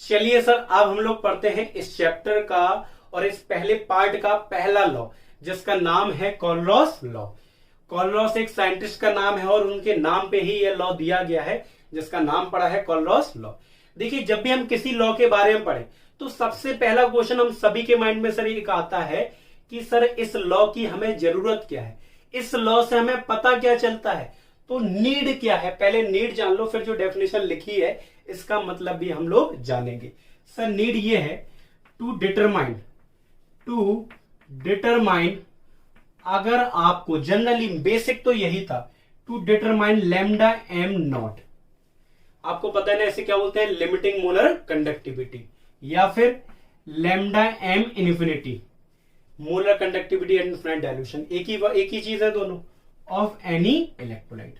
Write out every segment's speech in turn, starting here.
चलिए सर, अब हम लोग पढ़ते हैं इस चैप्टर का और इस पहले पार्ट का पहला लॉ, जिसका नाम है कॉलरॉस लॉ। कॉलरॉस एक साइंटिस्ट का नाम है और उनके नाम पे ही यह लॉ दिया गया है, जिसका नाम पड़ा है कॉलरॉस लॉ। देखिए, जब भी हम किसी लॉ के बारे में पढ़े तो सबसे पहला क्वेश्चन हम सभी के माइंड में सर एक आता है कि सर इस लॉ की हमें जरूरत क्या है, इस लॉ से हमें पता क्या चलता है, तो नीड क्या है। पहले नीड जान लो, फिर जो डेफिनेशन लिखी है इसका मतलब भी हम लोग जानेंगे। सर नीड ये है टू डिटरमाइन, अगर आपको जनरली बेसिक तो यही था, to determine lambda M naught. आपको पता है ना इसे क्या बोलते हैं, लिमिटिंग मोलर कंडक्टिविटी, या फिर lambda M infinity, molar conductivity and infinite dilution, एक ही चीज है दोनों, ऑफ एनी इलेक्ट्रोलाइट।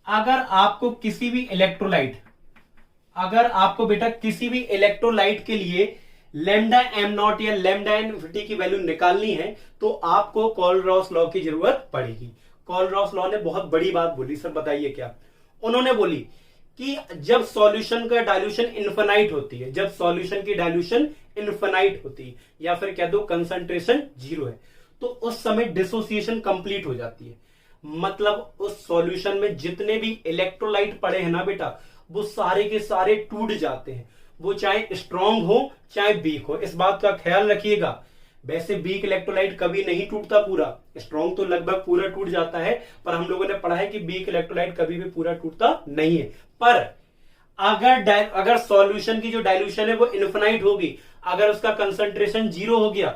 अगर आपको किसी भी इलेक्ट्रोलाइट, अगर आपको बेटा किसी भी इलेक्ट्रोलाइट के लिए लैम्डा एम नॉट या लैम्डा इन्फिनिटी की वैल्यू निकालनी है तो आपको कॉलरॉस लॉ की जरूरत पड़ेगी। कॉलरॉस लॉ ने बहुत बड़ी बात बोली। सर बताइए क्या? उन्होंने बोली कि जब सॉल्यूशन का डाइल्यूशन इनफिनाइट होती है, जब सॉल्यूशन की डाइल्यूशन इनफिनाइट होती है, या फिर कह दो कंसंट्रेशन जीरो है, तो उस समय डिसोसिएशन कंप्लीट हो जाती है। मतलब उस सॉल्यूशन में जितने भी इलेक्ट्रोलाइट पड़े हैं ना बेटा, वो सारे के सारे टूट जाते हैं, वो चाहे स्ट्रांग हो चाहे वीक हो। इस बात का ख्याल रखिएगा। वैसे वीक इलेक्ट्रोलाइट कभी नहीं टूटता पूरा, स्ट्रांग तो लगभग पूरा टूट जाता है, पर हम लोगों ने पढ़ा है कि वीक इलेक्ट्रोलाइट कभी भी पूरा टूटता नहीं है। पर अगर सॉल्यूशन की जो डाइल्यूशन है वो इनफिनाइट होगी, अगर उसका कंसंट्रेशन जीरो हो गया,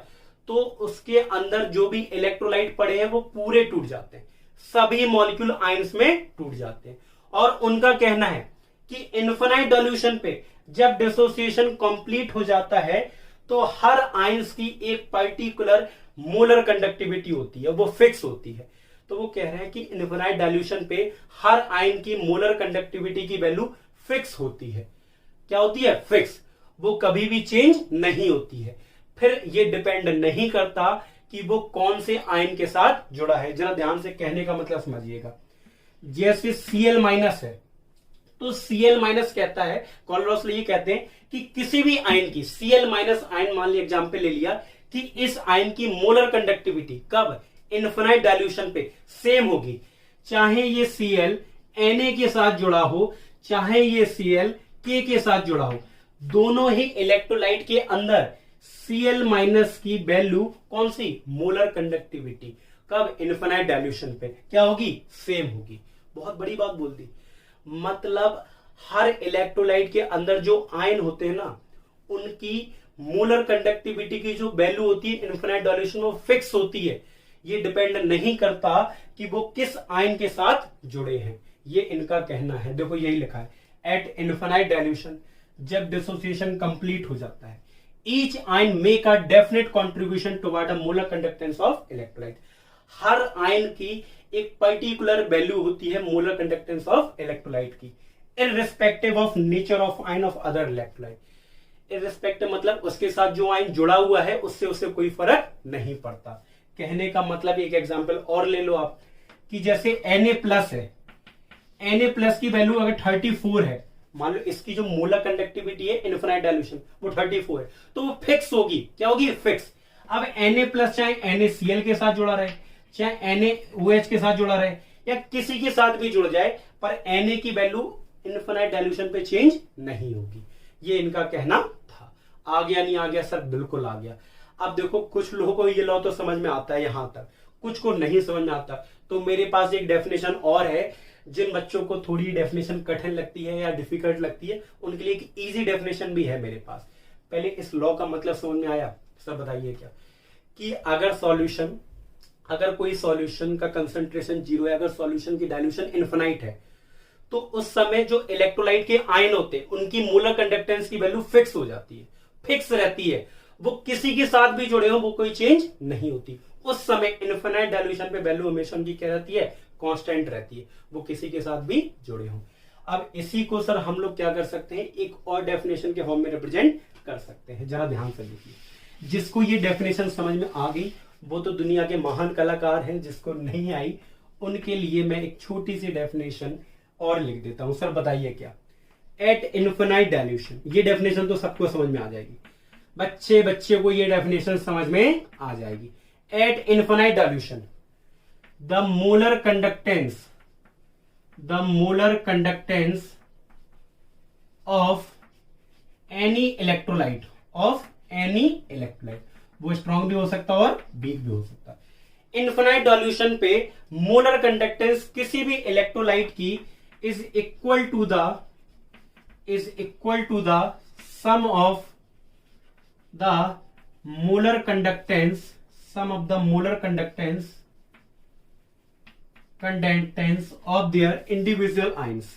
तो उसके अंदर जो भी इलेक्ट्रोलाइट पड़े हैं वो पूरे टूट जाते हैं, सभी मॉलिक्यूल आयंस में टूट जाते हैं। और उनका कहना है कि इनफिनाइट डाइल्यूशन पे जब डिसोसिएशन कंप्लीट हो जाता है तो हर आयंस की एक पर्टिकुलर मोलर कंडक्टिविटी होती है, वो फिक्स होती है। तो वो कह रहे हैं कि इनफिनाइट डाइल्यूशन पे हर आयन की मोलर कंडक्टिविटी की वैल्यू फिक्स होती है। क्या होती है? फिक्स। वो कभी भी चेंज नहीं होती है। फिर ये डिपेंड नहीं करता कि वो कौन से आयन के साथ जुड़ा है। जरा ध्यान से कहने का मतलब समझिएगा। जैसे Cl माइनस है तो Cl माइनस कहता है, कॉलरॉस ये कहते हैं कि किसी भी आयन की Cl माइनस आयन, मान लिया एग्जाम्पल ले लिया कि इस आयन की मोलर कंडक्टिविटी कब इनफिनाइट डाइल्यूशन पे सेम होगी, चाहे ये Cl Na के साथ जुड़ा हो, चाहे ये Cl K के साथ जुड़ा हो, दोनों ही इलेक्ट्रोलाइट के अंदर Cl माइनस की वैल्यू कौन सी, मोलर कंडक्टिविटी, कब इनफिनाइट डाइल्यूशन पे क्या होगी, सेम होगी। बहुत बड़ी बात बोल दी। मतलब हर इलेक्ट्रोलाइट के अंदर जो आयन होते हैं ना, उनकी मोलर कंडक्टिविटी की जो वैल्यू होती है इनफिनाइट डाइल्यूशन में, वो फिक्स होती है। ये डिपेंड नहीं करता कि वो किस आयन के साथ जुड़े हैं। ये इनका कहना है। देखो यही लिखा है, एट इनफिनाइट डाइल्यूशन, जब डिसोसिएशन कंप्लीट हो जाता है, each ion make a definite contribution toward a molar conductance of electrolyte. Her ion की एक पर्टिकुलर वैल्यू होती है मोलर कंडक्टेंस ऑफ इलेक्ट्रोलाइट की, irrespective of nature of ion of other electrolyte. Irrespective मतलब उसके साथ जो आयन जुड़ा हुआ है उससे उसे कोई फर्क नहीं पड़ता। कहने का मतलब एक एग्जांपल और ले लो आप, कि जैसे Na प्लस है, Na प्लस की वैल्यू अगर 34 है, मान लो इसकी जो मोलर कंडक्टिविटी है इनफिनाइट डाइल्यूशन वो 34 है, तो वो फिक्स होगी। क्या होगी? फिक्स। अब Na प्लस चाहे NaCl के साथ जुड़ा रहे, चाहे NaOH के साथ जुड़ा रहे, या किसी के साथ भी जुड़ जाए, पर Na की वैल्यू इनफिनाइट डाइल्यूशन पे चेंज नहीं होगी। ये इनका कहना था। आ गया नहीं आ गया? सर बिल्कुल आ गया। अब देखो, कुछ लोगों को ये लॉ तो समझ में आता है यहां तक, कुछ को नहीं समझ में आता। तो मेरे पास एक डेफिनेशन और है। जिन बच्चों को थोड़ी डेफिनेशन कठिन लगती है या डिफिकल्ट लगती है, उनके लिए एक इजी डेफिनेशन भी है मेरे पास। पहले इस लॉ का मतलब समझ में आया? सर बताइए क्या, कि अगर कोई सॉल्यूशन का कंसंट्रेशन जीरो है, अगर सॉल्यूशन की डाइल्यूशन इनफिनाइट है, तो उस समय जो इलेक्ट्रोलाइट के आयन होते हैं उनकी मोलर कंडक्टेंस की वैल्यू फिक्स हो जाती है, फिक्स रहती है। वो किसी के साथ भी जुड़े हो वो कोई चेंज नहीं होती। उस समय इनफिनाइट डाइल्यूशन पे वैल्यू हमेशा उनकी क्या रहती है, कांस्टेंट रहती है, वो किसी के साथ भी जुड़े हो। अब इसी को सर हम लोग क्या कर सकते हैं, एक और डेफिनेशन के फॉर्म में रिप्रेजेंट कर सकते हैं। जरा ध्यान से देखिए। जिसको ये डेफिनेशन समझ में आ गई वो तो दुनिया के महान कलाकार हैं, जिसको नहीं आई उनके लिए मैं एक छोटी सी डेफिनेशन और लिख देता हूं। सर बताइए क्या, एट इन्फिनाइट डाइल्यूशन। ये डेफिनेशन तो सबको समझ में आ जाएगी, बच्चे को ये डेफिनेशन समझ में आ जाएगी। At infinite dilution the molar conductance of any electrolyte वो स्ट्रॉन्ग भी हो सकता है और वीक भी हो सकता है। इन्फिनाइट डाइल्यूशन पे मोलर कंडक्टेंस किसी भी इलेक्ट्रोलाइट की is equal to the sum of the molar conductance of their individual ions.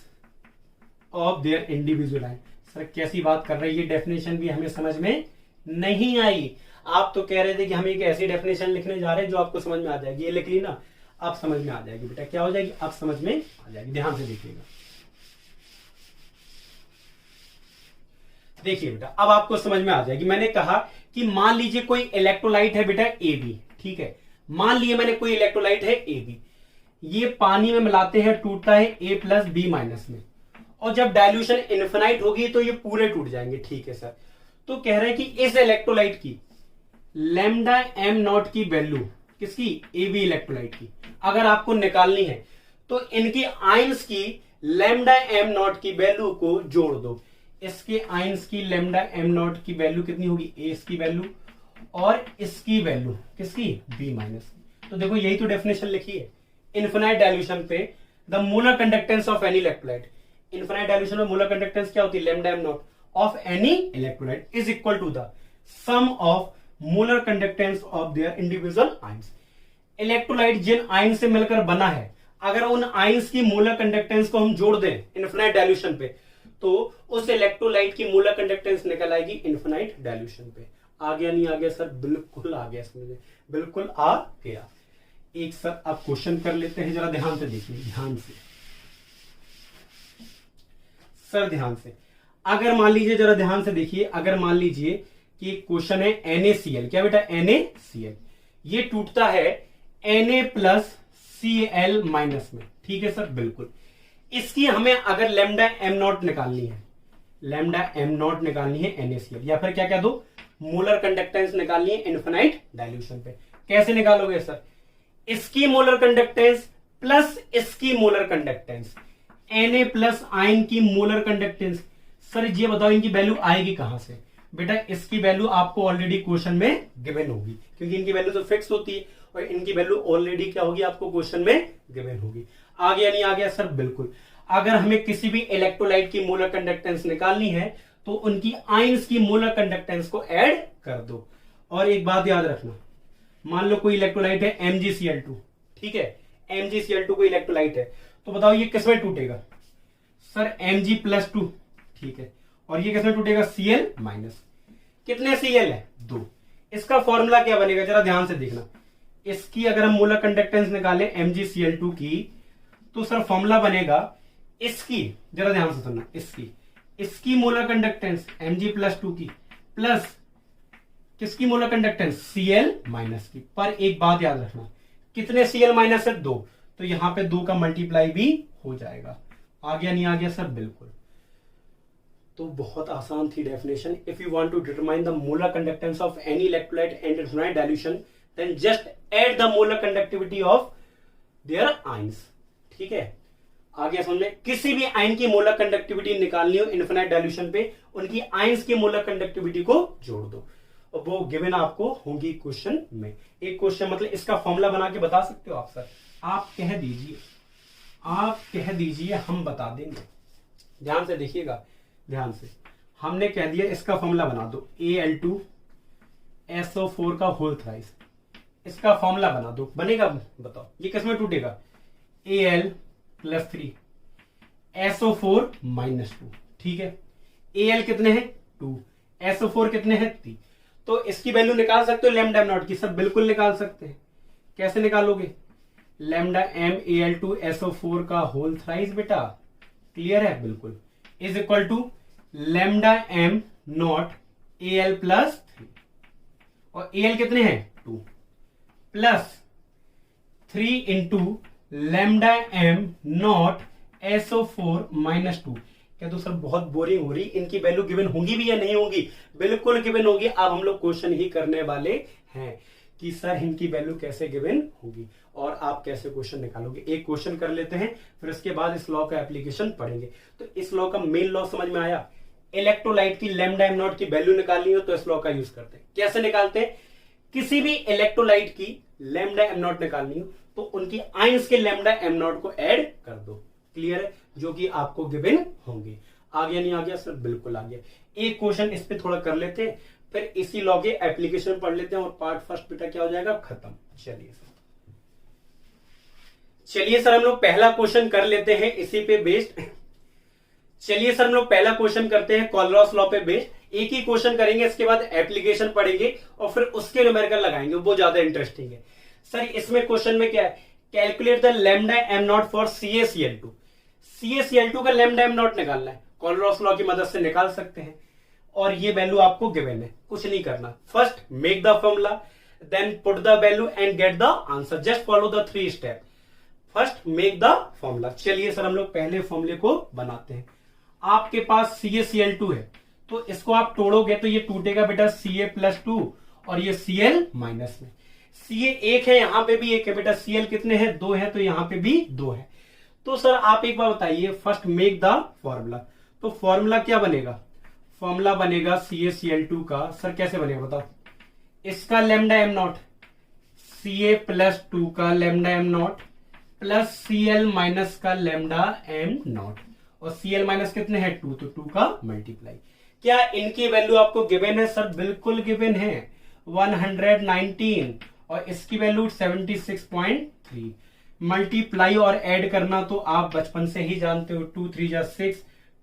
Sir कैसी बात कर रहे हैं, ये डेफिनेशन भी हमें समझ में नहीं आई। आप तो कह रहे थे कि हम एक ऐसी डेफिनेशन लिखने जा रहे हैं जो आपको समझ में आ जाएगी, ये लिख ली ना, आप समझ में आ जाएगी बेटा। क्या हो जाएगी? आप समझ में आ जाएगी। ध्यान से देखिएगा, देखिए बेटा, अब आपको समझ में आ जाएगी। मैंने कहा कि मान लीजिए कोई इलेक्ट्रोलाइट है बेटा AB, ठीक है। मान लिए मैंने कोई इलेक्ट्रोलाइट है AB, ये पानी में मिलाते हैं, टूटता है A प्लस B माइनस में, और जब डाइल्यूशन इन्फिनाइट होगी तो ये पूरे टूट जाएंगे, ठीक है सर। तो कह रहे हैं कि इस इलेक्ट्रोलाइट की लैम्डा m नॉट की वैल्यू, किसकी? AB इलेक्ट्रोलाइट की, अगर आपको निकालनी है तो इनकी आयंस की लैम्डा m नॉट की वैल्यू को जोड़ दो। इसके आयंस की लैम्डा m नॉट की वैल्यू कितनी होगी? A इसकी वैल्यू, और इसकी वैल्यू किसकी? B माइनस की। तो देखो यही तो डेफिनेशन लिखी है। इन्फिनाइट डाइल्यूशन पे the molar conductance of any electrolyte, infinite dilution में मोलर कंडक्टेंस क्या होती है? Lambda m naught of any electrolyte is equal to the sum of molar conductance of their individual ions. Electrolyte जिन ion से मिलकर बना है, अगर उन आयंस की मोलर कंडक्टेंस को हम जोड़ दें इन्फिनाइट डाइल्यूशन पे, तो उस इलेक्ट्रोलाइट की मोलर कंडक्टेंस निकल आएगी इन्फिनाइट डाइल्यूशन पे। आ गया नहीं आ गया सर? बिल्कुल आ गया, समझे, बिल्कुल आ गया। एक सर अब क्वेश्चन कर लेते हैं, जरा ध्यान से देखिए, ध्यान से सर, ध्यान से। अगर मान लीजिए, जरा ध्यान से देखिए, अगर मान लीजिए कि क्वेश्चन है NaCl, क्या बेटा? NaCl, ये टूटता है Na प्लस Cl माइनस में, ठीक है सर, बिल्कुल। इसकी हमें अगर लैम्डा m नॉट निकालनी है, लैम्डा m नॉट निकालनी है NaCl, या फिर क्या कह दो, मोलर कंडक्टेंस निकालनी है इन्फिनाइट डाइल्यूशन पे। कैसे निकालोगे सर? इसकी मोलर कंडक्टेंस प्लस इसकी molar conductance, Na plus ion की मोलर कंडक्टेंस। सर ये बताओ इनकी वैल्यू आएगी कहां से? बेटा इसकी वैल्यू आपको ऑलरेडी क्वेश्चन में गिवन होगी, क्योंकि इनकी वैल्यू तो फिक्स होती है और इनकी वैल्यू ऑलरेडी क्या होगी? आपको क्वेश्चन में गिवन होगी। आ गया नहीं आ गया सर? बिल्कुल। अगर हमें किसी भी इलेक्ट्रोलाइट की मोलर कंडक्टेंस निकालनी है तो उनकी आयंस की मोलर कंडक्टेंस को ऐड कर दो। और एक बात याद रखना, मान लो कोई इलेक्ट्रोलाइट है MgCl2, ठीक है, MgCl2 कोई इलेक्ट्रोलाइट है, तो बताओ ये किसमें टूटेगा? सर Mg+2, ठीक है, और ये किसमें टूटेगा? Cl minus. कितने Cl है? 2। इसका फॉर्मूला क्या बनेगा? जरा ध्यान से देखना। इसकी अगर हम मोलर कंडक्टेंस निकालें MgCl2 की, तो सर फॉर्मूला बनेगा इसकी, जरा ध्यान से सुनना, इसकी मोलर कंडक्टेंस Mg+2 की प्लस किसकी मोलर कंडक्टेंस? Cl माइनस की। पर एक बात याद रखना, कितने Cl माइनस है? 2, तो यहां पे 2 का मल्टीप्लाई भी हो जाएगा। आ गया नहीं आ गया सर? बिल्कुल। तो बहुत आसान थी definition. If you want to determine the molar conductance of any electrolyte and infinite dilution, then just add the molar conductivity of their ions, ठीक है। आगे समझ में, किसी भी आयन की मोलर कंडक्टिविटी निकालनी हो इन्फिनाइट डाइल्यूशन पे, उनकी आयंस की मोलर कंडक्टिविटी को जोड़ दो, और वो गिवन आपको होगी क्वेश्चन में। एक क्वेश्चन मतलब इसका फॉर्मूला बना के बता सकते हो आप? सर आप कह दीजिए, हम बता देंगे। ध्यान से देखिएगा, ध्यान से। हमने कह दिया इसका फॉर्मूला बना दो, Al2SO4 का होल थ्राइस, इसका फॉर्मूला बना दो। बनेगा? बताओ ये किसमें टूटेगा? Al+3 SO4 -2, ठीक है। Al कितने हैं? 2, SO4 कितने हैं? 3। तो इसकी वैल्यू निकाल सकते हो लैम्डा m नॉट की? सब बिल्कुल निकाल सकते हैं। कैसे निकालोगे? लैम्डा m Al2SO4 का होल थ्राइस, बेटा क्लियर है? बिल्कुल, is equal to lambda m naught Al+3, और Al कितने हैं? 2, plus 3 into lambda m naught SO4 -2। क्या तो सर बहुत बोरिंग हो रही, इनकी वैल्यू गिवन होंगी भी या नहीं होंगी? बिल्कुल गिवन होगी। अब हम लोग क्वेश्चन ही करने वाले हैं कि सर इनकी वैल्यू कैसे गिवन होगी और आप कैसे क्वेश्चन निकालोगे। एक क्वेश्चन कर लेते हैं, फिर उसके बाद इस लॉ का एप्लीकेशन पढ़ेंगे। तो इस लॉ का मेन लॉ समझ में आया। इलेक्ट्रोलाइट की लैम्डा एम नॉट की वैल्यू निकालनी हो तो इस लॉ का यूज करते हैं। कैसे निकालते हैं? किसी भी इलेक्ट्रोलाइट की लैम्डा एम नॉट निकालनी हो तो उनकी आयंस के लैम्डा एम नॉट को ऐड कर दो। क्लियर है? जो कि आपको गिवन होंगे। आ गया नहीं आ गया सर? बिल्कुल आ गया। एक क्वेश्चन इस पे थोड़ा कर लेते हैं, फिर इसी लॉ के एप्लीकेशन पढ़ लेते हैं और पार्ट फर्स्ट बेटा क्या हो जाएगा, खत्म। चलिए सर हम लोग पहला क्वेश्चन कर लेते हैं इसी पे बेस्ड। चलिए सर हम लोग पहला क्वेश्चन करते हैं कोलरॉस लॉ पे बेस्ड। एक ही क्वेश्चन करेंगे, इसके बाद एप्लीकेशन पढ़ेंगे और फिर उसके न्यूमेरिकल लगाएंगे, वो ज्यादा इंटरेस्टिंग है। सर इसमें क्वेश्चन में क्या है, calculate the lambda M not for CaCl2। CaCl2 का लैम्डा एम नॉट निकालना है, कोलरॉस लॉ की मदद से निकाल सकते हैं और ये वैल्यू आपको गिवन है। कुछ नहीं करना, first make the formula, then put the value and get the answer. Just follow the 3 step. First make the formula. चलिए सर हम लोग पहले फॉर्मूले को बनाते हैं। आपके पास CaCl2 है तो इसको आप तोड़ोगे तो ये टूटेगा बेटा Ca+2 और ये Cl माइनस में। Ca एक है, यहां पे भी एक है बेटा। Cl कितने हैं? 2 है, तो यहां पे भी 2 है। तो सर आप एक बार बताइए, फर्स्ट मेक द फॉर्मूला। तो फॉर्मूला क्या बनेगा? फॉर्मूला बनेगा CaCl2 का। सर कैसे बनेगा बताओ? इसका लैम्डा एम नॉट, Ca+2 का lambda M not plus Cl minus का लैम्डा एम नॉट, और Cl माइनस कितने हैं? 2, तो 2 का मल्टीप्लाई। क्या इनकी वैल्यू आपको गिवन है? सर बिल्कुल गिवन है, 119 और इसकी वैल्यू 76.3। मल्टीप्लाई और ऐड करना तो आप बचपन से ही जानते हो। 2 3 जा 6,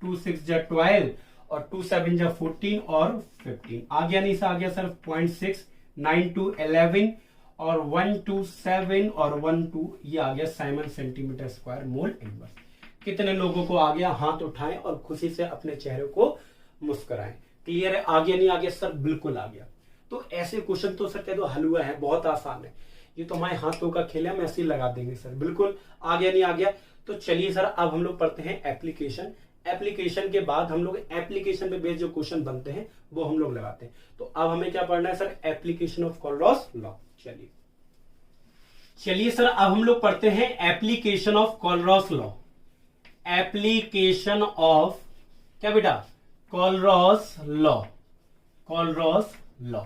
2 6 जा 12 और 2 7 जा 14 और 15। आ गया नहीं? आ गया सर 0.6, 9 2 11 और 1 2 7 और 1 2, ये आ गया Simon centimetre square mole inverse. कितने लोगों को आ गया? हाथ उठाएं और खुशी से अपने चेहरे को मुस्कुराएं। क्लियर है? आ गया नहीं आ गया? सर बिल्कुल आ गया। तो ऐसे क्वेश्चन तो सर कह दो हलवा है, बहुत आसान है। ये तो हमारे हाथों का खेल है, हम ऐसे ही लगा देंगे सर। बिल्कुल आ गया नहीं आ गया? तो चलिए सर अब हम लोग पढ़ते हैं एप्लीकेशन। एप्लीकेशन के बाद हम लोग एप्लीकेशन पे बेस्ड जो क्वेश्चन बनते हैं वो हम लोग लगाते हैं। तो अब हमें क्या पढ़ना है सर? Application of कोलरॉस law. चलिए सर अब हम लोग पढ़ते हैं application of कोलरॉस law. Application of क्या बेटा? कोलरॉस लॉ। कोलरॉस लॉ।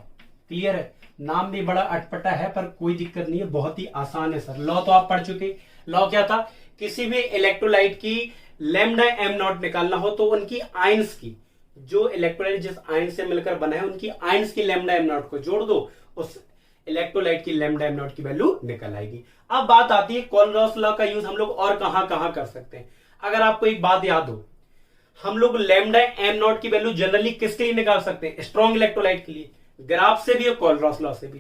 क्लियर है? नाम भी बड़ा अटपटा है पर कोई दिक्कत नहीं है, बहुत ही आसान है सर। लॉ तो आप पढ़ चुके। लॉ क्या था? किसी भी इलेक्ट्रोलाइट की लैम्डा एम नॉट निकालना हो तो उनकी आयंस की, जो इलेक्ट्रोलाइट जिस आयन से मिलकर बना है उनकी आयंस की लैम्डा एम नॉट को जोड़ दो, उस इलेक्ट्रोलाइट की लैम्डा एम नॉट की वैल्यू निकल आएगी। अब बात आती है कोलरॉस लॉ का यूज हम लोग और कहां कहां कर सकते हैं। अगर आपको एक बात याद हो, हम लोग लैम्डा एम नॉट की वैल्यू जनरली किसके लिए निकाल सकते हैं? स्ट्रॉन्ग इलेक्ट्रोलाइट के लिए, ग्राफ से भी और कोलरॉस लॉ से भी।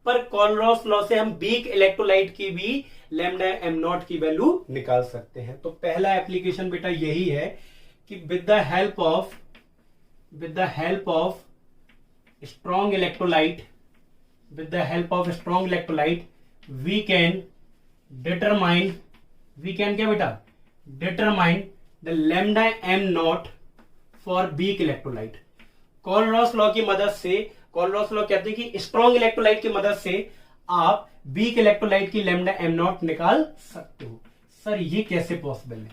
पर कोलरॉस लॉ से हम वीक इलेक्ट्रोलाइट की भी लैम्डा एम नॉट की वैल्यू निकाल सकते हैं। तो पहला एप्लीकेशन बेटा यही है कि with the help of strong electrolyte, with the help of strong electrolyte we can determine क्या बेटा? determine the lambda m naught for weak electrolyte। कोलरॉस law की मदद से, कोलरॉस लॉ कहते हैं कि स्ट्रॉन्ग इलेक्ट्रोलाइट की मदद से आप वीक इलेक्ट्रोलाइट की लैम्डा एम नॉट निकाल सकते हो। सर ये कैसे पॉसिबल है?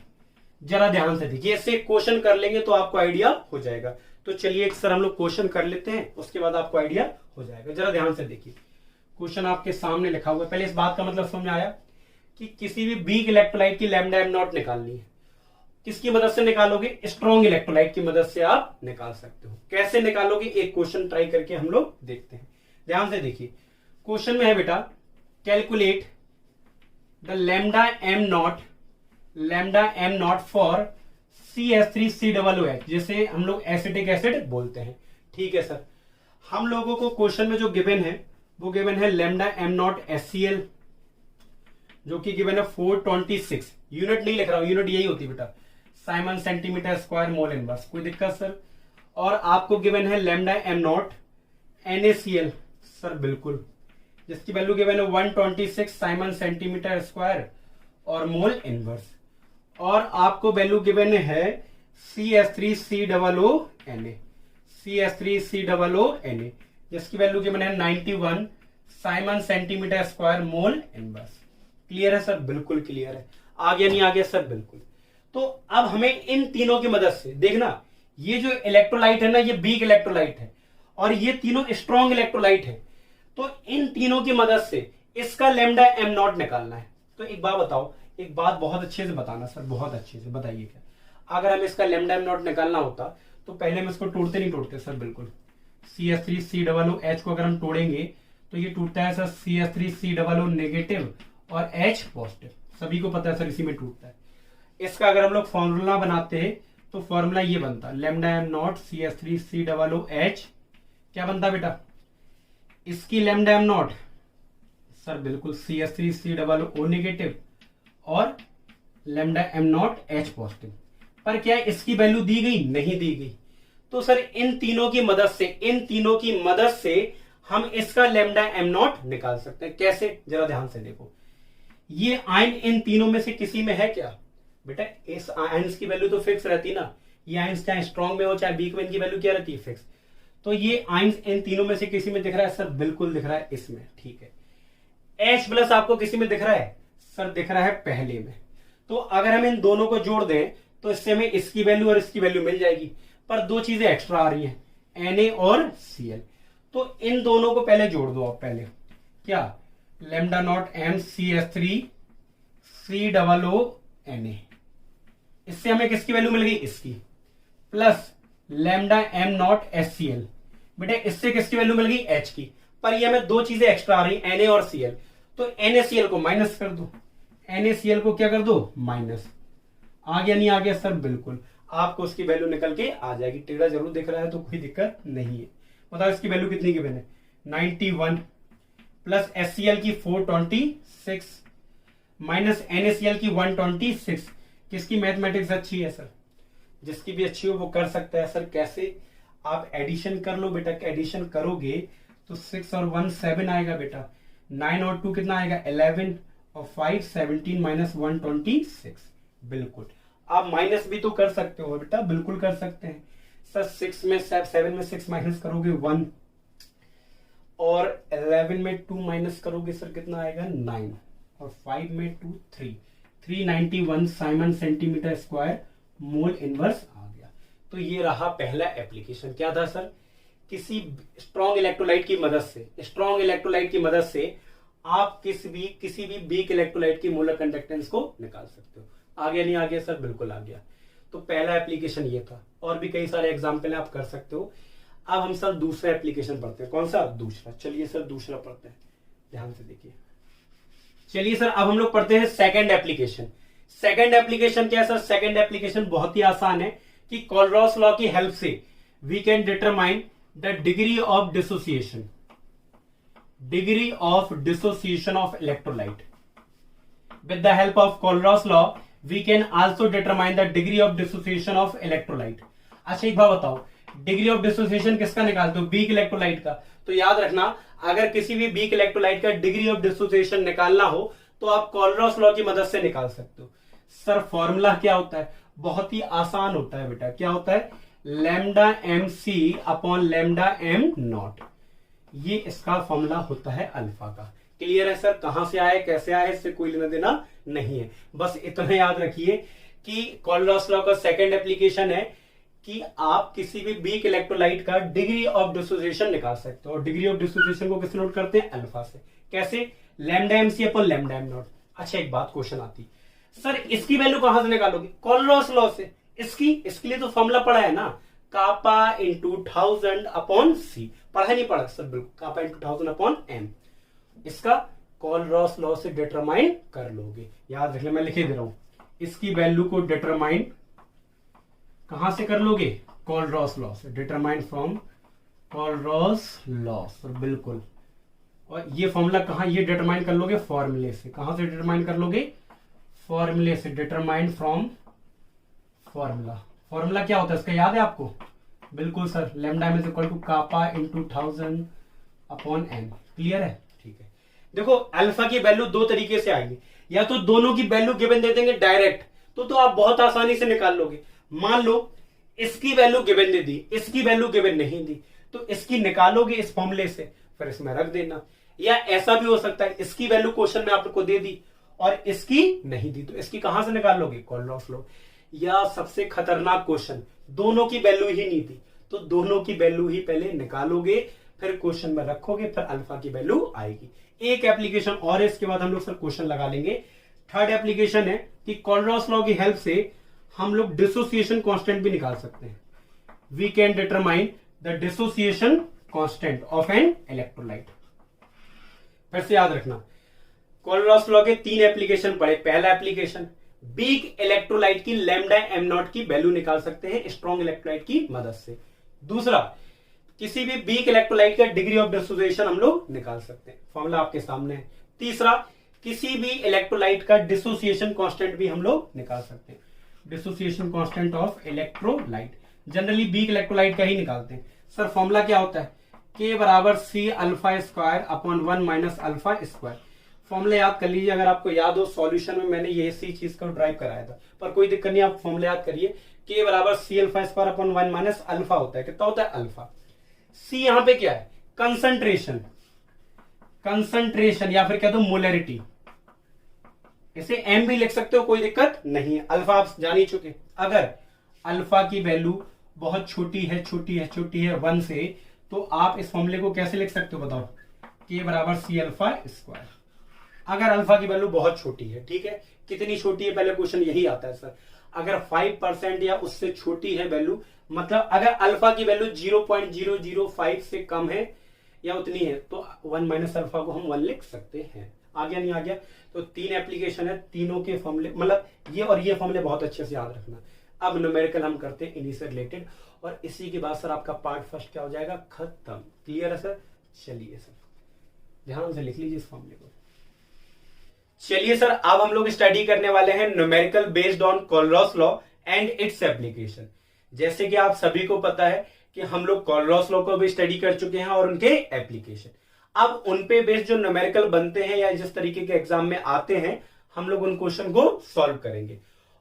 जरा ध्यान से देखिए, इससे क्वेश्चन कर लेंगे तो आपको आइडिया हो जाएगा। तो चलिए सर हम लोग क्वेश्चन कर लेते हैं, उसके बाद आपको आइडिया हो जाएगा। जरा ध्यान से देखिए, क्वेश्चन आपके सामने लिखा हुआ है। पहले इस बात का मतलब समझ में आया कि किसी भी वीक इलेक्ट्रोलाइट की लैम्डा एम नॉट निकालनी है, किसकी मदद से निकालोगे? स्ट्रॉन्ग इलेक्ट्रोलाइट की मदद से आप निकाल सकते हो। कैसे निकालोगे? एक क्वेश्चन ट्राई करके हम लोग देखते हैं। ध्यान से देखिए, क्वेश्चन में है बेटा calculate the lambda M not for CH3COOH, जैसे हम लोग एसिटिक एसिड बोलते हैं। ठीक है सर, हम लोगों को क्वेश्चन में जो गिवन है वो गिवन है लैम्डा एम नॉट HCl, जो कि गिवन है 426। यूनिट नहीं लिख रहा हूं, यूनिट यही होती है बेटा, Simon centimetre square mole inverse. कोई दिक्कत सर? और आपको गिवन है lambda M not NaCl। Sir बिल्कुल, जिसकी वैल्यू गिवन है 126 साइमन सेंटीमीटर स्क्वायर और मोल इनवर्स। और आपको वैल्यू गिवन है CH3COONA, CH3COONA, जिसकी वैल्यू की मैंने 91 Simon centimetre square mole inverse. Clear है सर? बिल्कुल क्लियर है। आगे नहीं आगे सर? बिल्कुल। तो अब हमें इन तीनों की मदद से देखना, ये जो इलेक्ट्रोलाइट है ना, ये वीक इलेक्ट्रोलाइट है और ये तीनों स्ट्रॉन्ग इलेक्ट्रोलाइट है। तो इन तीनों की मदद से इसका लैम्डा एम नॉट निकालना है। तो एक बात बताओ, एक बात बहुत अच्छे से बताना सर, बहुत अच्छे से बताइए। क्या अगर हम इसका लैम्डा एम नॉट निकालना होता तो पहले हम इसको तोड़ते नहीं तोड़ते सर? बिल्कुल। CH3COOH को अगर हम तोड़ेंगे तो ये टूटता है सर CH3COO नेगेटिव और H पॉजिटिव, सभी को पता है सर, इसी में टूटता है। इसका अगर हम लोग फॉर्मूला बनाते हैं तो फॉर्मूला ये बनता लैम्डा एम नॉट CH3COOH। क्या बनता बेटा? इसकी लैम्डा एम नॉट सर बिल्कुल CH3COO नेगेटिव और lambda M not H positive. पर क्या इसकी वैल्यू दी गई? नहीं दी गई। तो सर इन तीनों की मदद से हम इसका लैम्डा एम नॉट निकाल सकते हैं। कैसे? जरा ध्यान से देखो, ये आयन इन तीनों में से किसी में है क्या बेटा? इस आयंस की वैल्यू तो फिक्स रहती ना, ये आयंस चाहे स्ट्रॉन्ग में हो चाहे वीक में, इनकी वैल्यू क्या रहती है? फिक्स। तो ये आयंस इन तीनों में से किसी में दिख रहा है सर? बिल्कुल दिख रहा है, इसमें। ठीक है। H प्लस आपको किसी में दिख रहा है सर? दिख रहा है पहले में। तो अगर हम इन दोनों को जोड़ दें तो इससे हमें इसकी वैल्यू और इसकी वैल्यू मिल जाएगी। पर दो चीजें एक्स्ट्रा आ रही हैं, Na और Cl। तो इन दोनों को पहले जोड़ दो आप। पहले क्या? लैम्डा नॉट एम CH3COONA, इससे हमें किसकी वैल्यू मिल गई? इसकी। Plus lambda M not HCl, बेटे इससे किसकी वैल्यू मिल गई? H की। पर ये हमें दो चीजें एक्स्ट्रा आ रही, Na और Cl। तो NaCl को माइनस कर दो, NaCl को क्या कर दो? माइनस। आ गया नहीं आ गया सर? बिल्कुल। आपको उसकी वैल्यू निकल के आ जाएगी। टेढ़ा जरूर दिख रहा है तो कोई दिक्कत नहीं है। बताओ इसकी वैल्यू कितनी गिवन है? 91 प्लस HCl की 426 माइनस NaCl की 126। किसकी मैथमेटिक्स अच्छी है सर? जिसकी भी अच्छी हो वो कर सकता है सर। कैसे? आप एडिशन कर लो बेटा। एडिशन करोगे तो 6 और 1 7 आएगा बेटा, 9 और 2 कितना आएगा? 11 और 5 17 माइनस 126। बिल्कुल। आप माइनस भी तो कर सकते हो बेटा, बिल्कुल कर सकते हैं सर। 7 में 6 माइनस करोगे 1 और 11 में 2 माइनस करोगे सर कितना आएगा? 9 और 5 में 2 3 391 siemens centimetre square mole inverse आ गया। तो ये रहा पहला एप्लीकेशन। क्या था सर? किसी स्ट्रॉन्ग इलेक्ट्रोलाइट की मदद से आप किसी भी वीक इलेक्ट्रोलाइट की मोलर कंडक्टेंस को निकाल सकते हो। आ गया नहीं आ गया सर? बिल्कुल आ गया। तो पहला एप्लीकेशन ये था, और भी कई सारे एग्जाम्पल आप कर सकते हो। अब हम सर दूसरा एप्लीकेशन पढ़ते हैं। कौन सा? दूसरा। चलिए सर दूसरा पढ़ते हैं, ध्यान से देखिए। चलिए सर अब हम लोग पढ़ते हैं सेकंड एप्लीकेशन। सेकंड एप्लीकेशन क्या है सर? सेकंड एप्लीकेशन बहुत ही आसान है कि कोलरॉस लॉ की हेल्प से we can determine the degree of dissociation of electrolyte. With the help of Colros law, we can also determine the degree of dissociation of electrolyte. अच्छा एक बात बताओ, डिग्री ऑफ डिसोसिएशन किसका निकालते हो? Weak electrolyte का। तो याद रखना, अगर किसी भी वीक इलेक्ट्रोलाइट का डिग्री ऑफ डिसोसिएशन निकालना हो तो आप कोलरॉस लॉ की मदद से निकाल सकते हो। सर फॉर्मूला क्या होता है? बहुत ही आसान होता है बेटा। क्या होता है? Lambda M C upon lambda M naught. ये इसका फॉर्मूला होता है अल्फा का। क्लियर है सर? कहां से आए कैसे आए इससे कोई लेना देना नहीं है। बस इतना याद रखिए कि कोलरॉस लॉ का सेकंड एप्लीकेशन है कि आप किसी भी वीक इलेक्ट्रोलाइट का डिग्री ऑफ डिसोसिएशन निकाल सकते हो। और डिग्री ऑफ डिसोसिएशन को किससे नोट करते हैं? अल्फा से। कैसे? Lambda M C upon lambda M naught. अच्छा एक बात क्वेश्चन आती, सर इसकी वैल्यू कहां से निकालोगे? कोलरॉस लॉ से। इसके लिए तो फॉर्मूला पढ़ा है ना, कापा इंटू 1000 अपॉन सी। पढ़ा नहीं पढ़ा सर? बिल्कुल। कापा इंटू 1000 अपॉन एम। इसका कोलरॉस लॉ से डिटरमाइन कर लोगे। याद रखना, मैं लिखे दे रहा हूं। इसकी वैल्यू को डिटरमाइन कहां से कर लोगे? कोलरॉस लॉ से। Determine from कोलरॉस law. बिल्कुल। और ये फॉर्मूला कहां? ये डिटरमाइन कर लोगे फॉर्मूले से। कहां से डिटरमाइन कर लोगे? फॉर्मूले से। Determine from formula. फॉर्मूला क्या होता है इसका? याद है आपको? बिल्कुल sir. Lambda M is equal to kappa into 1000 upon M. Clear है? ठीक है। देखो अल्फा की वैल्यू दो तरीके से आएगी, या तो दोनों की वैल्यू गिवन दे देंगे डायरेक्ट, तो आप बहुत आसानी से निकाल लोगे। मान लो इसकी वैल्यू गिवन दे दी, इसकी वैल्यू गिवन नहीं दी, तो इसकी निकालोगे इस फॉर्मूले से, फिर इसमें रख देना। या ऐसा भी हो सकता है इसकी वैल्यू क्वेश्चन में आपको दे दी और इसकी नहीं दी, तो इसकी कहां से निकालोगे, कोलरॉस लॉ। या सबसे खतरनाक क्वेश्चन, दोनों की वैल्यू ही नहीं थी, तो दोनों की वैल्यू ही पहले निकालोगे, फिर क्वेश्चन में रखोगे, फिर अल्फा की वैल्यू आएगी। एक एप्लीकेशन और है, इसके बाद हम लोग सर क्वेश्चन लगा लेंगे। थर्ड एप्लीकेशन है कि कोलरॉस लॉ की हेल्प से हम लोग डिसोसिएशन कांस्टेंट भी निकाल सकते हैं। We can determine the dissociation constant of an electrolyte. फिर से याद रखना, कोलरॉस लॉ के 3 एप्लीकेशन पढ़े। पहला एप्लीकेशन, वीक इलेक्ट्रोलाइट की लैम्डा एम नॉट की वैल्यू निकाल सकते हैं स्ट्रॉन्ग इलेक्ट्रोलाइट की मदद से। दूसरा, किसी भी वीक इलेक्ट्रोलाइट का डिग्री ऑफ डिसोसिएशन हम लोग निकाल सकते हैं, फॉर्मूला आपके सामने है। तीसरा, किसी भी इलेक्ट्रोलाइट का डिसोसिएशन कांस्टेंट भी हम लोग निकाल सकते हैं, dissociation constant of electrolyte. Generally weak electrolyte का ही निकालते हैं। सर फॉर्मूला क्या होता है, K बराबर C alpha square upon 1 minus alpha square. Formula याद कर लीजिए, अगर आपको याद हो सॉल्यूशन में मैंने ये सी चीज को ड्राइव कराया था, पर कोई दिक्कत नहीं, आप फॉर्मूला याद करिए। K बराबर C alpha square upon 1 minus alpha होता है, कितना होता है, अल्फा। C यहां पे क्या है, कंसंट्रेशन, कंसंट्रेशन या फिर क्या तो मोलरिटी, इसे M भी लिख सकते हो, कोई दिक्कत नहीं है। अल्फा आप जान ही चुके। अगर अल्फा की वैल्यू बहुत छोटी है, छोटी है, छोटी है 1 से, तो आप इस फॉर्मूले को कैसे लिख सकते हो बताओ, K बराबर C अल्फा स्क्वायर। अगर अल्फा की वैल्यू बहुत छोटी है, ठीक है, कितनी छोटी है, पहले क्वेश्चन यही आता है सर। अगर 5% या उससे छोटी है वैल्यू, मतलब अगर अल्फा की वैल्यू 0.005 से कम है या उतनी है, तो 1 माइनस अल्फा को हम 1 लिख सकते हैं। आ गया नहीं आ गया। तो 3 एप्लीकेशन है, तीनों के फॉर्मूले, मतलब ये और ये फॉर्मूले बहुत अच्छे से याद रखना। अब न्यूमेरिकल हम करते हैं इन्हीं से रिलेटेड, और इसी के बाद सर आपका पार्ट फर्स्ट क्या हो जाएगा, खत्म। क्लियर है सर, चलिए सर ध्यान से लिख लीजिए इस फॉर्मूले को। चलिए सर, अब हम लोग स्टडी करने वाले हैं numerical based on कोलरॉस law and its application. जैसे कि आप सभी को पता है कि हम लोग कोलरॉस लॉ को भी स्टडी कर चुके हैं और उनके एप्लीकेशन। अब उन पे बेस्ड जो न्यूमेरिकल बनते हैं या जिस तरीके के एग्जाम में आते हैं, हम लोग उन क्वेश्चन को सॉल्व करेंगे।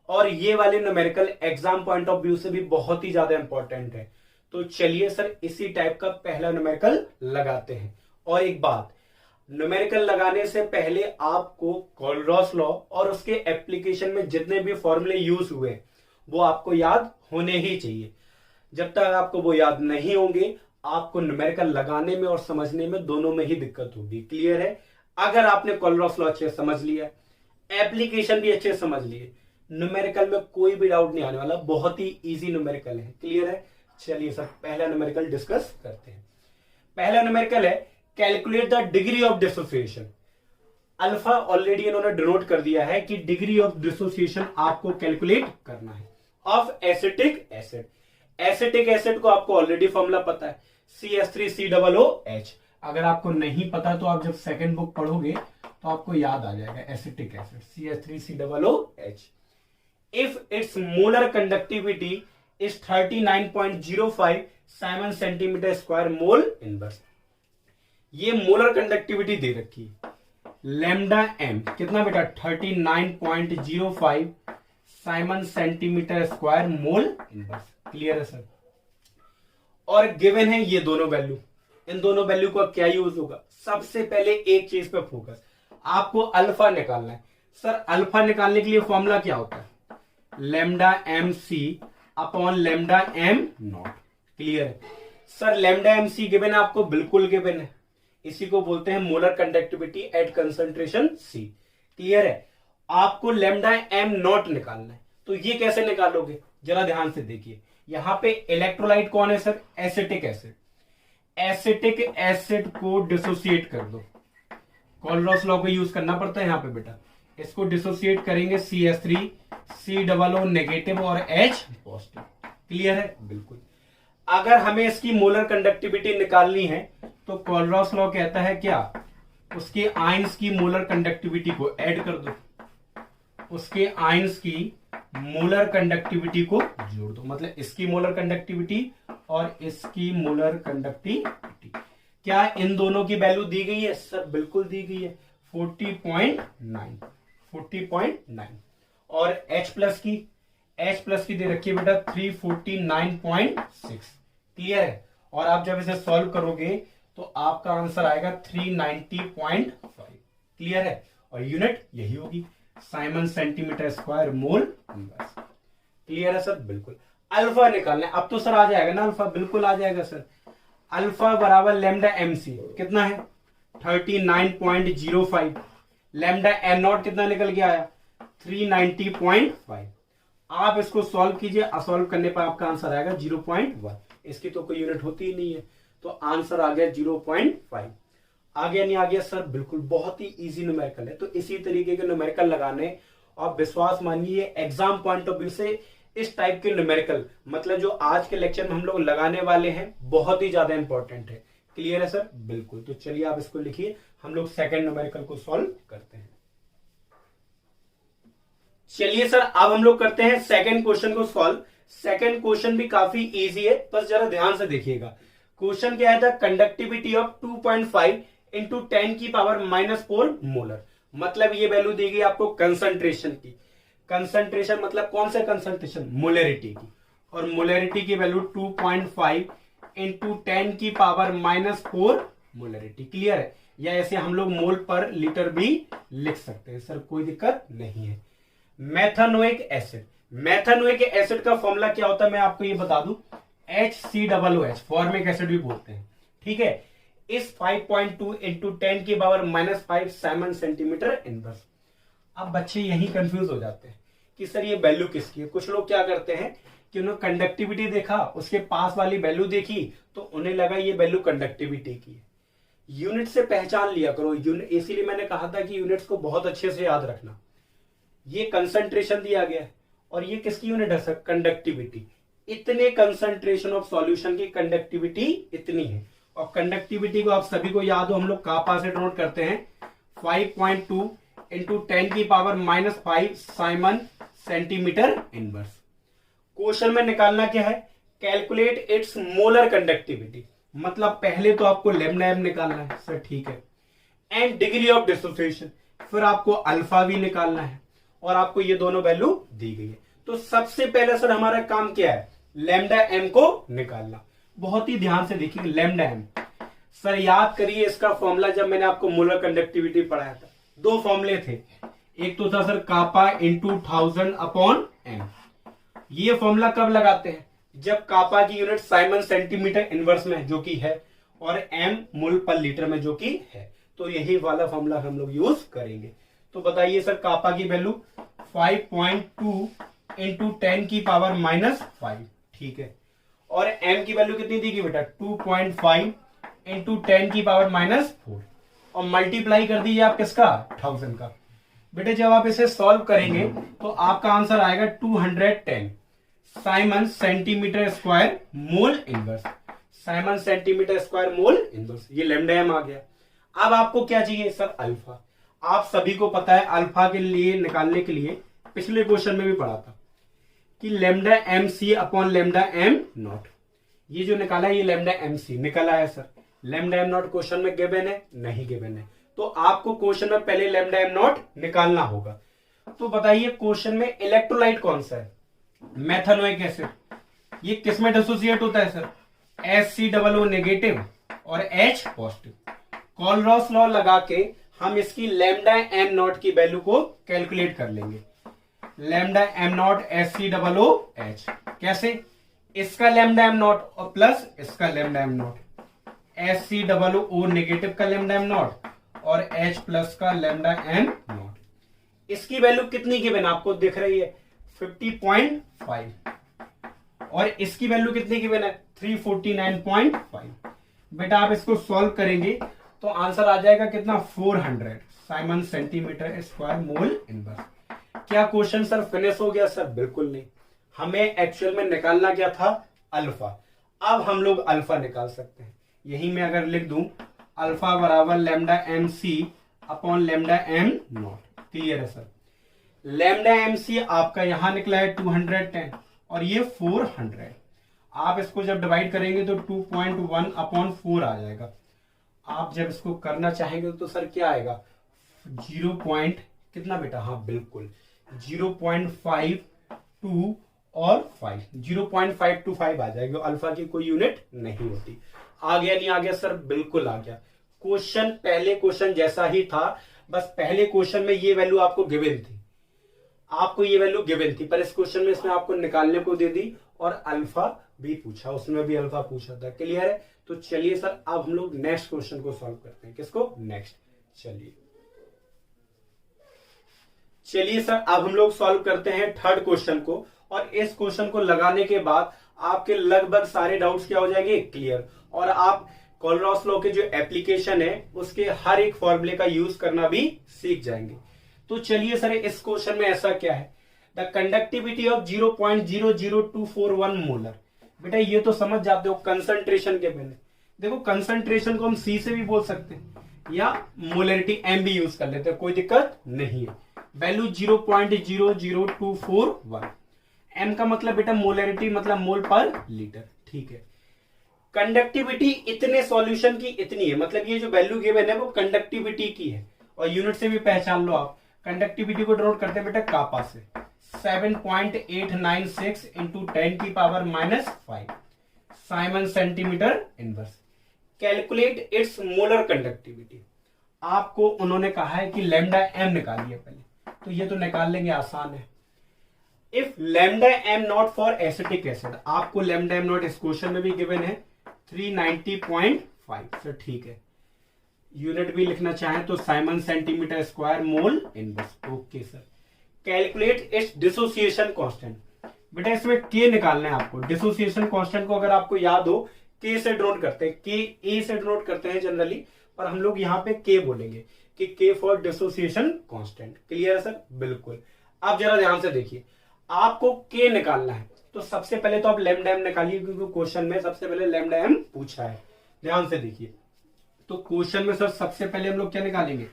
और ये वाले numerical exam point of view से भी बहुत ही ज्यादा इंपॉर्टेंट है। तो चलिए सर, इसी टाइप का पहला न्यूमेरिकल लगाते हैं। और एक बात, न्यूमेरिकल लगाने से पहले आपको कोलरॉस लॉ और उसके एप्लीकेशन में जितने भी फॉर्मूले यूज हुए वो आपको याद होने ही चाहिए। जब तक आपको वो याद नहीं होंगे, आपको न्यूमेरिकल लगाने में और समझने में दोनों में ही दिक्कत होगी। क्लियर है। अगर आपने कोलरॉस लॉ अच्छे समझ लिया, एप्लीकेशन भी अच्छे समझ लिए, न्यूमेरिकल में कोई भी डाउट नहीं आने वाला, बहुत ही इजी न्यूमेरिकल है। क्लियर है। चलिए सर, पहला न्यूमेरिकल डिस्कस करते हैं। पहला न्यूमेरिकल है calculate the degree of dissociation. Alpha already इन्होंने डिनोट कर दिया है कि डिग्री ऑफ डिसोसिएशन आपको कैलकुलेट करना है of acetic acid. Acetic acid को आपको ऑलरेडी फॉर्मूला पता है, CH3COOH। अगर आपको नहीं पता तो आप जब सेकंड बुक पढ़ोगे तो आपको याद आ जाएगा, acetic acid CH3COOH। If it's molar conductivity is 39.05 Simon centimetre square mole inverse. ये मोलर कंडक्टिविटी दे रखी है, लैम्डा एम कितना बेटा, 39.05 Simon centimetre square mole inverse. Clear है सर। और गिवन है ये दोनों वैल्यू। इन दोनों वैल्यू का क्या यूज होगा, सबसे पहले एक चीज पे फोकस, आपको अल्फा निकालना है। सर अल्फा निकालने के लिए फॉर्मूला क्या होता है, lambda M C upon lambda M not. Clear है sir. Lambda M C given है आपको, बिल्कुल गिवन है। इसी को बोलते हैं molar conductivity at concentration C। Clear है। आपको लैम्डा एम नॉट निकालना है, तो ये कैसे निकालोगे, जरा ध्यान से देखिए। यहां पे इलेक्ट्रोलाइट कौन है sir, acetic acid. Acetic acid को डिसोसिएट कर दो, कोलरॉस लॉ को यूज करना पड़ता है यहां पे बेटा। इसको डिसोसिएट करेंगे, CH3 COO नेगेटिव और H पॉजिटिव। क्लियर है, बिल्कुल। अगर हमें इसकी मोलर कंडक्टिविटी निकालनी है तो कोलरॉस लॉ कहता है क्या, उसके आयंस की मोलर कंडक्टिविटी को ऐड कर दो, उसके आयंस की मोलर कंडक्टिविटी को जोड़ दो, मतलब इसकी मोलर कंडक्टिविटी और इसकी मोलर कंडक्टिविटी। क्या इन दोनों की वैल्यू दी गई है सर, बिल्कुल दी गई है, 40.9। और H प्लस की, एच प्लस की दे रखी है बेटा 349.6। क्लियर है। और आप जब इसे सॉल्व करोगे तो आपका आंसर आएगा 390.5। क्लियर है। और यूनिट यही होगी Simon centimetre square mole inverse. Clear है सर। बिल्कुल। अल्फा निकालना है अब तो सर आ जाएगा ना अल्फा, बिल्कुल आ जाएगा सर। अल्फा बराबर लैम्डा एम सी कितना है 39.05। लैम्डा एम नॉट कितना निकल के आया 390.5। आप इसको सॉल्व कीजिए, सॉल्व करने पर आपका आंसर आएगा 0.1। इसकी तो कोई यूनिट होती ही नहीं है, तो आंसर आ गया 0.5। आ गया नहीं आ गया सर? बिल्कुल, बहुत ही इजी न्यूमेरिकल है। तो इसी तरीके के न्यूमेरिकल लगाने, और विश्वास मानिए एग्जाम पॉइंट ऑफ व्यू से इस टाइप के न्यूमेरिकल मतलब जो आज के लेक्चर में हम लोग लगाने वाले हैं बहुत ही ज्यादा इंपॉर्टेंट है। क्लियर है सर? बिल्कुल। तो चलिए आप इसको लिखिए, हम लोग सेकंड न्यूमेरिकल को सॉल्व करते हैं। चलिए सर अब हम लोग करते हैं सेकंड क्वेश्चन को सॉल्व। सेकंड क्वेश्चन भी काफी इजी है, बस जरा ध्यान से देखिएगा। क्वेश्चन क्या है था, कंडक्टिविटी ऑफ 2.5 इंटू 10 की पावर -4 मोलर। मतलब ये वैल्यू दी गई आपको कंसंट्रेशन की। कंसंट्रेशन मतलब कौन से कंसंट्रेशन, मोलरिटी की। और मोलरिटी की वैल्यू 2.5 इंटू 10 की पावर -4 मोलरिटी। क्लियर है। या ऐसे हम लोग मोल पर लीटर भी लिख सकते हैं सर, कोई दिक्कत नहीं है। मेथानोइक एसिड, मेथानोइक एसिड का फॉर्मूला क्या होता है मैं आपको ये बता दूं, HCOOH, फॉर्मिक एसिड भी बोलते हैं। ठीक है। इस 5.2 इंटू 10 की पावर -5 साइमन सेंटीमीटर इनवर्स। अब बच्चे यही कंफ्यूज हो जाते हैं कि सर ये वैल्यू किसकी है। कुछ लोग क्या करते हैं कि उन्होंने कंडक्टिविटी देखा, उसके पास वाली वैल्यू देखी तो उन्हें लगा ये वैल्यू कंडक्टिविटी की है। यूनिट से पहचान लिया करो, इसीलिए मैंने कहा था कि यूनिट्स को बहुत अच्छे से याद रखना। ये कंसंट्रेशन दिया गया है और ये किसकी यूनिट है सर, कंडक्टिविटी। इतने कंसंट्रेशन ऑफ सॉल्यूशन की कंडक्टिविटी इतनी है। और कंडक्टिविटी को आप सभी को याद हो, हम लोग कापा से नोट करते हैं 5.2 इंटू 10 की power -5 Simon centimetre inverse. Question में निकालना क्या है, कैलकुलेट इट्स मोलर कंडक्टिविटी। मतलब पहले तो आपको लैम्डा एम निकालना है सर, ठीक है, एंड डिग्री ऑफ डिसोसिएशन, फिर आपको अल्फा भी निकालना है और आपको ये दोनों वैल्यू दी गई है। तो सबसे पहले सर हमारा काम क्या है, लैम्डा एम को निकालना। बहुत ही ध्यान से देखिए, लैम्डा एम सर याद करिए इसका फॉर्मूला जब मैंने आपको मोलर कंडक्टिविटी पढ़ाया था, दो फॉर्मूले थे। एक तो था sir kappa into 1000 upon M. ये फॉर्मूला कब लगाते हैं, जब कापा की यूनिट साइमन सेंटीमीटर इनवर्स में जो कि है और एम मोल पर लीटर में जो कि है। तो यही वाला फॉर्मूला हम लोग यूज करेंगे। तो बताइए सर कापा की वैल्यू 5.2 इंटू 10 की पावर -5, ठीक है। और एम की वैल्यू कितनी दी गई बेटा 2.5 इंटू 10 की पावर -4 और मल्टीप्लाई कर दीजिए आप किसका 1000 का। बेटे जब आप इसे सॉल्व करेंगे तो आपका आंसर आएगा 210 Simon centimetre square mole inverse. Simon centimetre square mole inverse, ये लैम्डा एम आ गया। अब आपको क्या चाहिए सर, अल्फा। आप सभी को पता है अल्फा के लिए निकालने के लिए पिछले क्वेश्चन में भी पढ़ा था कि lambda M C upon lambda M naught. ये जो निकाला है ये लैम्डा एम सी निकला है sir. Lambda M not question में गिवन है, नहीं गिवन है, तो आपको क्वेश्चन में पहले लैम्डा एम नॉट निकालना होगा। तो बताइए क्वेश्चन में इलेक्ट्रोलाइट कौन सा है, मेथानोइक एसिड। ये किस में डिसोसिएट होता है सर, HCOO नेगेटिव और H पॉजिटिव। कॉलरॉस लॉ लगा के हम इसकी लैम्डा एम नॉट की वैल्यू को कैलकुलेट कर लेंगे। लैम्डा एम नॉट HCOOH कैसे, इसका लैम्डा एम नॉट और प्लस इसका lambda M not, HCOO negative का लैम्डा एम नॉट और H प्लस का लैम्डा एम नॉट। इसकी वैल्यू कितनी गिवन आपको दिख रही है 50.5 और इसकी वैल्यू कितनी गिवन है 349.5। बेटा आप इसको सॉल्व करेंगे तो आंसर आ जाएगा कितना 400 Simon centimetre square mole inverse. क्या क्वेश्चन सर फिनिश हो गया सर, बिल्कुल नहीं। हमें एक्चुअल में निकालना क्या था, अल्फा। अब हम लोग अल्फा निकाल सकते हैं। यही मैं अगर लिख दूं अल्फा बराबर lambda M C upon lambda M not. Clear है सर। लैम्डा एम सी आपका यहां निकला है 210 और ये 400। आप इसको जब डिवाइड करेंगे तो 2.1 अपॉन 4 आ जाएगा। आप जब इसको करना चाहेंगे तो सर क्या आएगा 0. कितना बेटा, हाँ बिल्कुल 0.5 2 और 5, 0.525 आ जाएगी। अल्फा की कोई यूनिट नहीं होती। आ गया नहीं आ गया सर? बिल्कुल आ गया। क्वेश्चन पहले क्वेश्चन जैसा ही था, बस पहले क्वेश्चन में ये वैल्यू आपको गिवन थी, आपको ये वैल्यू गिवन थी, पर इस क्वेश्चन में इसने आपको निकालने को दे दी और अल्फा भी पूछा, उसमें भी अल्फा पूछा था। क्लियर है? तो चलिए सर अब हम लोग नेक्स्ट क्वेश्चन को सॉल्व करते हैं। किसको? नेक्स्ट। चलिए सर अब हम लोग सॉल्व करते हैं थर्ड क्वेश्चन को, और इस क्वेश्चन को लगाने के बाद आपके लगभग सारे डाउट्स क्या हो जाएंगे? क्लियर। और आप कोलरॉस लॉ के जो एप्लीकेशन है उसके हर एक फॉर्मूले का यूज करना भी सीख जाएंगे। तो चलिए सर इस क्वेश्चन में ऐसा क्या है? The conductivity of 0.00241 molar. बेटा ये तो समझ जाते हो कंसंट्रेशन के मैंने। देखो कंसंट्रेशन को हम सी से भी बोल सकते हैं या मोलरिटी एम भी यूज कर लेते हैं, कोई दिक्कत नहीं है। वैल्यू 0.00241। एम का मतलब बेटा मोलरिटी मतलब मोल पर लीटर। ठीक है। कंडक्टिविटी इतने सॉल्यूशन की इतनी है, मतलब ये जो वैल्यू गिवन है वो कंडक्टिविटी की है, और यूनिट से भी पहचान लो आप। कंडक्टिविटी को डिनोट करते हैं बेटा कापा से। 7.896 इंटू 10 की power -5 Simon centimetre inverse. Calculate its molar conductivity. आपको उन्होंने कहा है कि लैम्डा एम निकालिए पहले, तो ये तो निकाल लेंगे, आसान है। If lambda M not for acetic acid, आपको लैम्डा एम नॉट इस क्वेश्चन में भी गिवन है 390.5। सर ठीक है। यूनिट भी लिखना चाहें तो Simon centimetre square mole inverse. Okay sir. Calculate its dissociation constant. बेटा इसमें के निकालना है आपको। डिसोसिएशन कांस्टेंट को अगर आपको याद हो के से डिनोट करते हैं, के ए से डिनोट करते हैं जनरली, पर हम लोग यहाँ पे के बोलेंगे कि के फॉर डिसोसिएशन कांस्टेंट। क्लियर है सर? बिल्कुल। आप जरा ध्यान से देखिए, आपको के निकालना है तो सबसे पहले तो आप लैम्डा एम निकालिए, क्योंकि क्वेश्चन में सबसे पहले लैम्डा एम पूछा है। ध्यान से देखिए, तो क्वेश्चन में सर सबसे पहले हम लोग क्या निकालेंगे?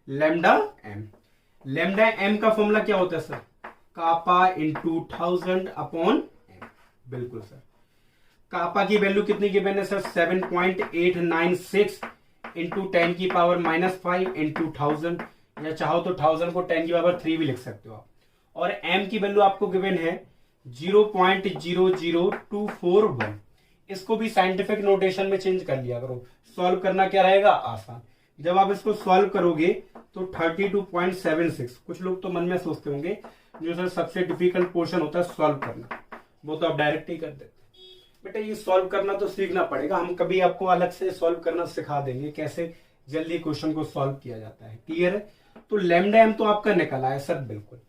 Lambda M. लैम्डा एम का फॉर्मूला क्या होता है sir? Kappa into 1000 upon M. बिल्कुल सर। कापा की वैल्यू कितनी गिवन है सर? 7.896 इंटू 10 की पावर -5 इंटू 1000, या चाहो तो 1000 को 10 की पावर 3 भी लिख सकते हो आप। और m की वैल्यू आपको गिवन है 0.00241। इसको भी साइंटिफिक नोटेशन में चेंज कर लिया करो। सॉल्व करना क्या रहेगा? आसान। जब आप इसको सॉल्व करोगे तो 32.76। कुछ लोग तो मन में सोचते होंगे जो सर सबसे डिफिकल्ट पोर्शन होता है सॉल्व करना, वो तो आप डायरेक्ट ही कर देते। बेटा ये सॉल्व करना तो सीखना पड़ेगा, हम कभी आपको अलग से सॉल्व करना सिखा देंगे, कैसे जल्दी क्वेश्चन को सॉल्व किया जाता है। क्लियर है? तो लैम्डा एम तो आपका निकला है सर, बिल्कुल।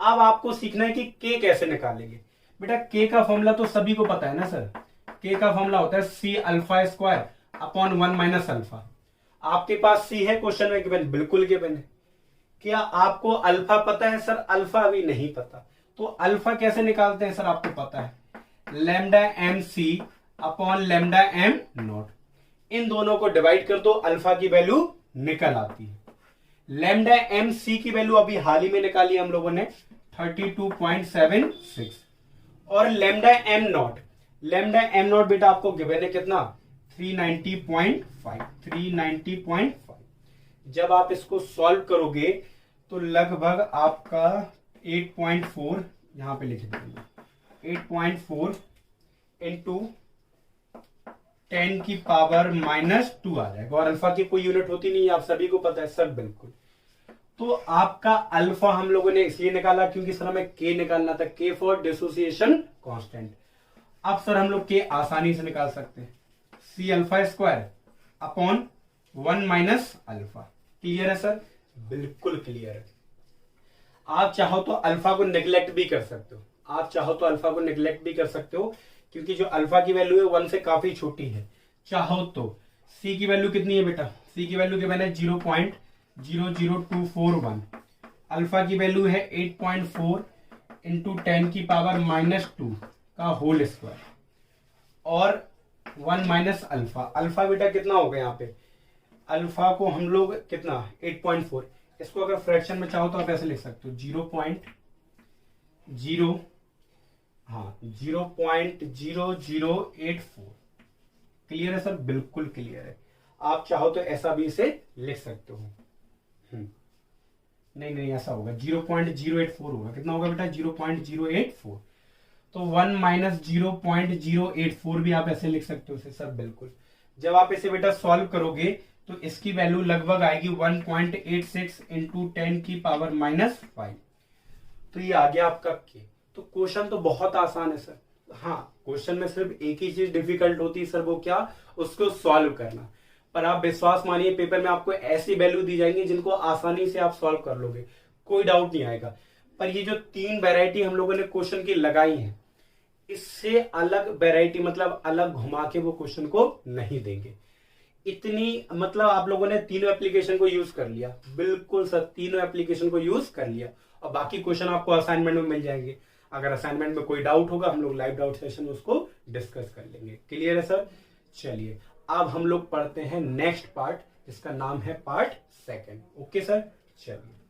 अब आपको सीखना है कि के कैसे निकालेंगे। बेटा के का फॉर्मूला तो सभी को पता है ना सर। के का फॉर्मूला होता है C alpha square upon 1 minus alpha. आपके पास सी है क्वेश्चन में गिवन? बिल्कुल गिवन है। क्या आपको अल्फा पता है सर? अल्फा अभी नहीं पता। तो अल्फा कैसे निकालते हैं सर? आपको पता है lambda M C upon lambda M nought. इन दोनों को डिवाइड कर दो, अल्फा की वैल्यू निकल आती है। लैम्डा एम सी की वैल्यू अभी हाल ही में निकाली हम लोगों ने 32.76। और lambda M not, lambda M not बेटा आपको गिवन है कितना? 390.5। जब आप इसको सॉल्व करोगे तो लगभग आपका 8.4 यहां पे लिख देंगे, 8.4 इंटू 10 की पावर -2 आ जाएगा। और अल्फा की कोई यूनिट होती नहीं, आप सभी को पता है सर। बिल्कुल। तो आपका अल्फा हम लोगों ने इसलिए निकाला क्योंकि सर हमें के निकालना था, के फॉर डिसोसिएशन कांस्टेंट। अब सर हम लोग के आसानी से निकाल सकते हैं, C alpha square upon 1 minus alpha. Clear है सर? बिल्कुल क्लियर है। आप चाहो तो अल्फा को नेग्लेक्ट भी कर सकते हो, आप चाहो तो अल्फा को नेग्लेक्ट भी कर सकते हो, क्योंकि जो अल्फा की वैल्यू है 1 से काफी छोटी है। चाहो तो सी की वैल्यू कितनी है बेटा? सी की वैल्यू गिवन है 0.00241। अल्फा की वैल्यू है 8.4 इंटू 10 की पावर -2 का होल स्क्वायर और 1 माइनस अल्फा। अल्फा बेटा कितना होगा यहाँ पे? अल्फा को हम लोग कितना? 8.4। इसको अगर फ्रैक्शन में चाहो तो आप ऐसे लिख सकते हो 0.0084। क्लियर है सर? बिल्कुल क्लियर है। आप चाहो तो ऐसा भी इसे लिख सकते हो। नहीं नहीं ऐसा होगा 0.084 होगा। कितना होगा बेटा 0.084। तो 1 माइनस 0.084 भी आप ऐसे लिख सकते हो इसे सर। बिल्कुल। जब आप इसे बेटा सॉल्व करोगे तो इसकी वैल्यू लगभग आएगी 1.86 इंटू 10 की पावर माइनस 5। तो ये आ गया आपका के। तो क्वेश्चन तो बहुत आसान है सर। हाँ, क्वेश्चन में सिर्फ एक ही चीज डिफिकल्ट होती है सर, वो क्या, उसको सॉल्व करना। पर आप विश्वास मानिए पेपर में आपको ऐसी वैल्यू दी जाएंगी जिनको आसानी से आप सॉल्व कर लोगे, कोई डाउट नहीं आएगा। पर ये जो 3 वैरायटी हम लोगों ने क्वेश्चन की लगाई है, इससे अलग वैरायटी मतलब अलग घुमा के वो क्वेश्चन को नहीं देंगे। इतनी मतलब आप लोगों ने तीनों एप्लीकेशन को यूज कर लिया। बिल्कुल सर, तीनों एप्लीकेशन को यूज कर लिया और बाकी क्वेश्चन आपको असाइनमेंट में मिल जाएंगे। अगर असाइनमेंट में कोई डाउट होगा हम लोग लाइव डाउट सेशन में उसको डिस्कस कर लेंगे। क्लियर है सर? चलिए अब हम लोग पढ़ते हैं नेक्स्ट पार्ट, जिसका नाम है पार्ट 2। ओके सर, चलिए।